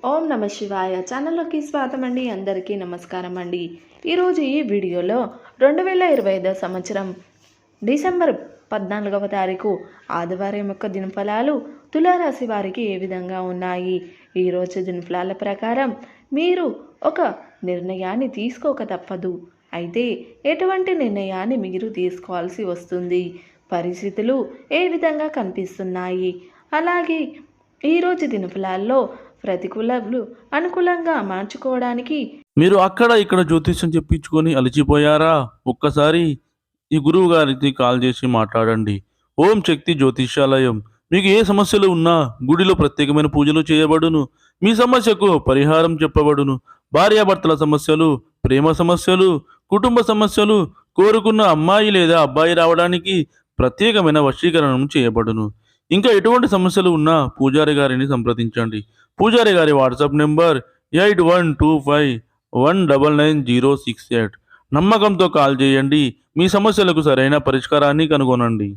ఓం నమ శివాయ ఛానల్లోకి స్వాగతం అండి. అందరికీ నమస్కారం అండి. ఈరోజు ఈ వీడియోలో 2025 సంవత్సరం డిసెంబర్ 14వ తారీఖు ఆదివారం యొక్క దినఫలాలు తులారాశి వారికి ఏ విధంగా ఉన్నాయి. ఈరోజు దినఫలాల ప్రకారం మీరు ఒక నిర్ణయాన్ని తీసుకోక తప్పదు. అయితే ఎటువంటి నిర్ణయాన్ని మీరు తీసుకోవాల్సి వస్తుంది, పరిస్థితులు ఏ విధంగా కనిపిస్తున్నాయి, అలాగే ఈరోజు దినఫలాల్లో ప్రతికూలలు అనుకూలంగా మార్చుకోవడానికి మీరు అక్కడ ఇక్కడ జ్యోతిష్యం చెప్పించుకొని అలసిపోయారా? ఒక్కసారి ఈ గురువు గారికి కాల్ చేసి మాట్లాడండి. ఓం శక్తి జ్యోతిష్యాలయం. మీకు ఏ సమస్యలు ఉన్నా గుడిలో ప్రత్యేకమైన పూజలు చేయబడును. మీ సమస్యకు పరిహారం చెప్పబడును. భార్యాభర్తల సమస్యలు, ప్రేమ సమస్యలు, కుటుంబ సమస్యలు, కోరుకున్న అమ్మాయి లేదా అబ్బాయి రావడానికి ప్రత్యేకమైన వశీకరణం చేయబడును. ఇంకా ఎటువంటి సమస్యలు ఉన్నా పూజారి గారిని సంప్రదించండి. పూజారి గారి వాట్సాప్ నెంబర్ 8125199068. నమ్మకంతో కాల్ చేయండి. మీ సమస్యలకు సరైన పరిష్కారాన్ని కనుగొనండి.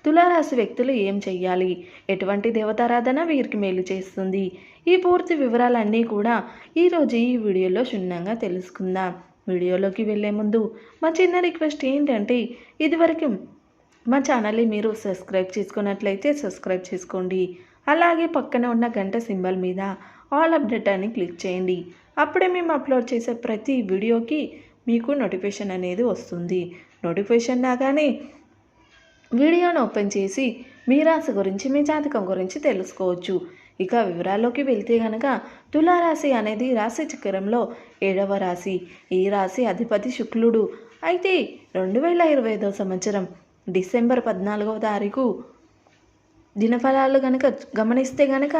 తులారాశి వ్యక్తులు ఏం చెయ్యాలి, ఎటువంటి దేవతారాధన వీరికి మేలు చేస్తుంది, ఈ పూర్తి వివరాలన్నీ కూడా ఈరోజు ఈ వీడియోలో క్షుణ్ణంగా తెలుసుకుందాం. వీడియోలోకి వెళ్ళే ముందు మా చిన్న రిక్వెస్ట్ ఏంటంటే, ఇదివరకు మా ఛానల్ని మీరు సబ్స్క్రైబ్ చేసుకున్నట్లయితే సబ్స్క్రైబ్ చేసుకోండి. అలాగే పక్కన ఉన్న గంట సింబల్ మీద ఆల్ అప్డేట్ అని క్లిక్ చేయండి. అప్పుడే మేము అప్లోడ్ చేసే ప్రతి వీడియోకి మీకు నోటిఫికేషన్ అనేది వస్తుంది. నోటిఫికేషన్ రాగానే వీడియోను ఓపెన్ చేసి మీ రాశి గురించి, మీ జాతకం గురించి తెలుసుకోవచ్చు. ఇక వివరాల్లోకి వెళ్తే కనుక తులారాశి అనేది రాశి చక్రంలో 7వ రాశి. ఈ రాశి అధిపతి శుక్రుడు. అయితే 2025 సంవత్సరం డిసెంబర్ 14వ తారీఖు దినఫలాలు కనుక గమనిస్తే కనుక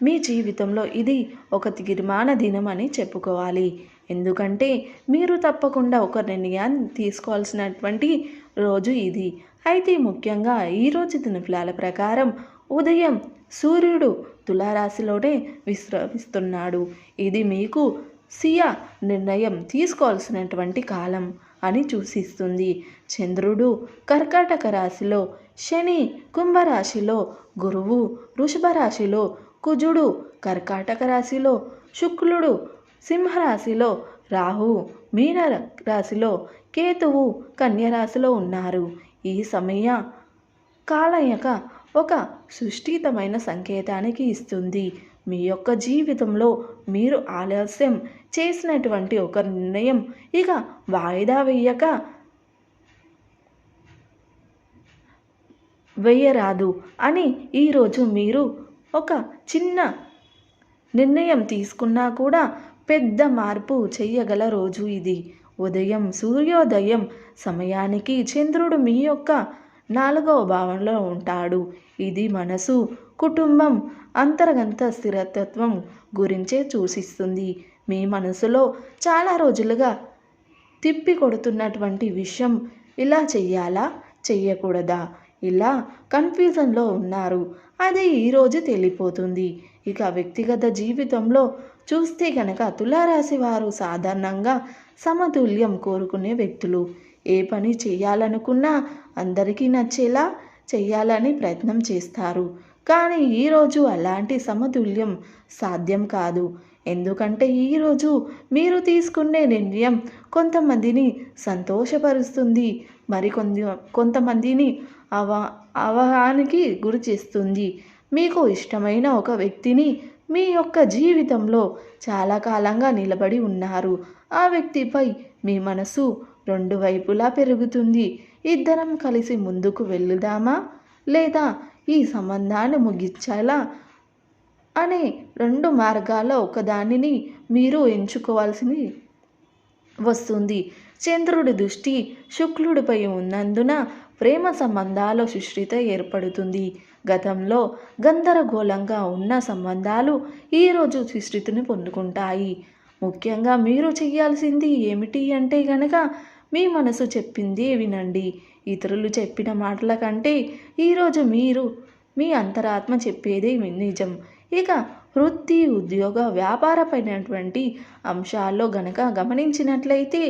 మీ జీవితంలో ఇది ఒక తీర్మాన దినం అని చెప్పుకోవాలి. ఎందుకంటే మీరు తప్పకుండా ఒక నిర్ణయాన్ని తీసుకోవాల్సినటువంటి రోజు ఇది. అయితే ముఖ్యంగా ఈరోజు దినఫలాల ప్రకారం ఉదయం సూర్యుడు తులారాశిలోనే విశ్రమిస్తున్నాడు. ఇది మీకు స్వీయ నిర్ణయం తీసుకోవాల్సినటువంటి కాలం అని సూచిస్తుంది. చంద్రుడు కర్కాటక రాశిలో, శని కుంభరాశిలో, గురువు వృషభ రాశిలో, కుజుడు కర్కాటక రాశిలో, శుక్రుడు సింహరాశిలో, రాహు మీన రాశిలో, కేతువు కన్యరాశిలో ఉన్నారు. ఈ సమయ కాలయక ఒక సుష్ఠితమైన సంకేతానికి ఇస్తుంది. మీ యొక్క జీవితంలో మీరు ఆలస్యం చేసినటువంటి ఒక నిర్ణయం ఇక వాయిదా వేయరాదు అని ఈరోజు మీరు ఒక చిన్న నిర్ణయం తీసుకున్నా కూడా పెద్ద మార్పు చేయగల రోజు ఇది. ఉదయం సూర్యోదయం సమయానికి చంద్రుడు మీ యొక్క 4వ భావంలో ఉంటాడు. ఇది మనసు, కుటుంబం, అంతర్గత స్థిరత్వం గురించే సూచిస్తుంది. మీ మనసులో చాలా రోజులుగా తిప్పి కొడుతున్నటువంటి విషయం, ఇలా చెయ్యాలా చెయ్యకూడదా, ఇలా కన్ఫ్యూజన్లో ఉన్నారు. అది ఈరోజు తెలిపోతుంది. ఇక వ్యక్తిగత జీవితంలో చూస్తే కనుక తులారాశి వారు సాధారణంగా సమతుల్యం కోరుకునే వ్యక్తులు. ఏ పని చేయాలనుకున్నా అందరికీ నచ్చేలా చేయాలని ప్రయత్నం చేస్తారు. కానీ ఈరోజు అలాంటి సమతుల్యం సాధ్యం కాదు. ఎందుకంటే ఈరోజు మీరు తీసుకునే నిర్ణయం కొంతమందిని సంతోషపరుస్తుంది, కొంతమందిని అవహానికి గురి చేస్తుంది. మీకు ఇష్టమైన ఒక వ్యక్తిని మీ యొక్క జీవితంలో చాలా కాలంగా నిలబడి ఉన్నారు. ఆ వ్యక్తిపై మీ మనసు 2 వైపులా పెరుగుతుంది. ఇద్దరం కలిసి ముందుకు వెళ్దామా లేదా ఈ సంబంధాన్ని ముగించాలా అనే 2 మార్గాల్లో ఒకదానిని మీరు ఎంచుకోవాల్సి వస్తుంది. చంద్రుడి దృష్టి శుక్రుడిపై ఉన్నందున ప్రేమ సంబంధాలు సుష్ఠిత ఏర్పడుతుంది. గతంలో గందరగోళంగా ఉన్న సంబంధాలు ఈరోజు సుష్ఠితిని పొందుకుంటాయి. ముఖ్యంగా మీరు చేయాల్సింది ఏమిటి అంటే కనుక మీ మనసు చెప్పింది వినండి. ఇతరులు చెప్పిన మాటల కంటే ఈరోజు మీరు మీ అంతరాత్మ చెప్పేదే నిజం. ఇక వృత్తి, ఉద్యోగ, వ్యాపారపైనటువంటి అంశాల్లో గనక గమనించినట్లయితే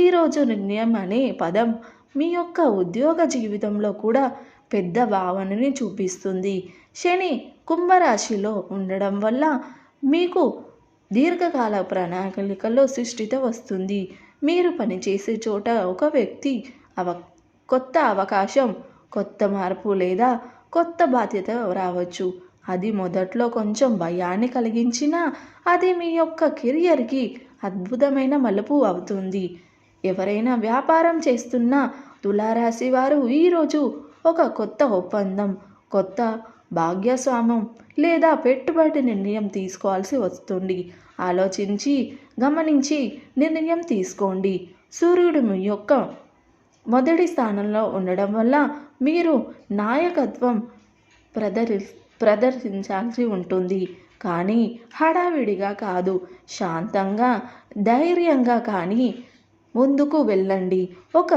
ఈరోజు నిర్ణయం అనే పదం మీ యొక్క ఉద్యోగ జీవితంలో కూడా పెద్ద భావనని చూపిస్తుంది. శని కుంభరాశిలో ఉండడం వల్ల మీకు దీర్ఘకాల ప్రణాళికల్లో శిష్టిత వస్తుంది. మీరు పనిచేసే చోట ఒక వ్యక్తి కొత్త అవకాశం, కొత్త మార్పు లేదా కొత్త బాధ్యత రావచ్చు. అది మొదట్లో కొంచెం భయాన్ని కలిగించినా అది మీ యొక్క కెరియర్కి అద్భుతమైన మలుపు అవుతుంది. ఎవరైనా వ్యాపారం చేస్తున్న తులారాశి వారు ఈరోజు ఒక కొత్త ఒప్పందం, కొత్త భాగ్యస్వామ్యం లేదా పెట్టుబడి నిర్ణయం తీసుకోవాల్సి వస్తుంది. ఆలోచించి గమనించి నిర్ణయం తీసుకోండి. సూర్యుడు మీ యొక్క మొదటి స్థానంలో ఉండడం వల్ల మీరు నాయకత్వం ప్రదర్శించాల్సి ఉంటుంది. కానీ హడావిడిగా కాదు, శాంతంగా ధైర్యంగా కానీ ముందుకు వెళ్ళండి. ఒక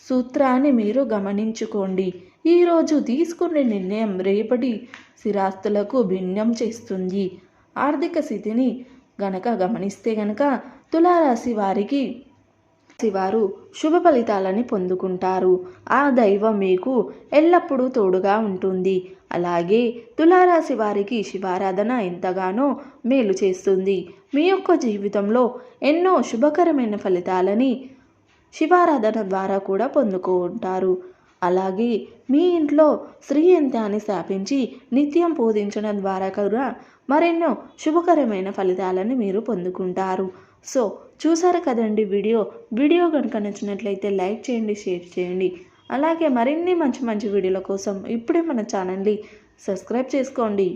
సూత్రాన్ని మీరు గమనించుకోండి. ఈరోజు తీసుకునే నిర్ణయం రేపటి స్థిరాస్తులకు భిన్నం చేస్తుంది. ఆర్థిక స్థితిని గమనిస్తే తులారాశి వారు శుభ ఫలితాలని పొందుకుంటారు. ఆ దైవం మీకు ఎల్లప్పుడూ తోడుగా ఉంటుంది. అలాగే తులారాశి వారికి శివారాధన ఎంతగానో మేలు చేస్తుంది. మీ యొక్క జీవితంలో ఎన్నో శుభకరమైన ఫలితాలని శివారాధన ద్వారా కూడా పొందుకుంటారు. అలాగే మీ ఇంట్లో శ్రీ యంత్రాన్ని స్థాపించి నిత్యం పూజించడం ద్వారా కూడా మరెన్నో శుభకరమైన ఫలితాలను మీరు పొందుకుంటారు. సో చూసారు కదండి వీడియో కనుక నచ్చినట్లయితే లైక్ చేయండి, షేర్ చేయండి. అలాగే మరిన్ని మంచి వీడియోల కోసం ఇప్పుడే మన ఛానల్ని సబ్స్క్రైబ్ చేసుకోండి.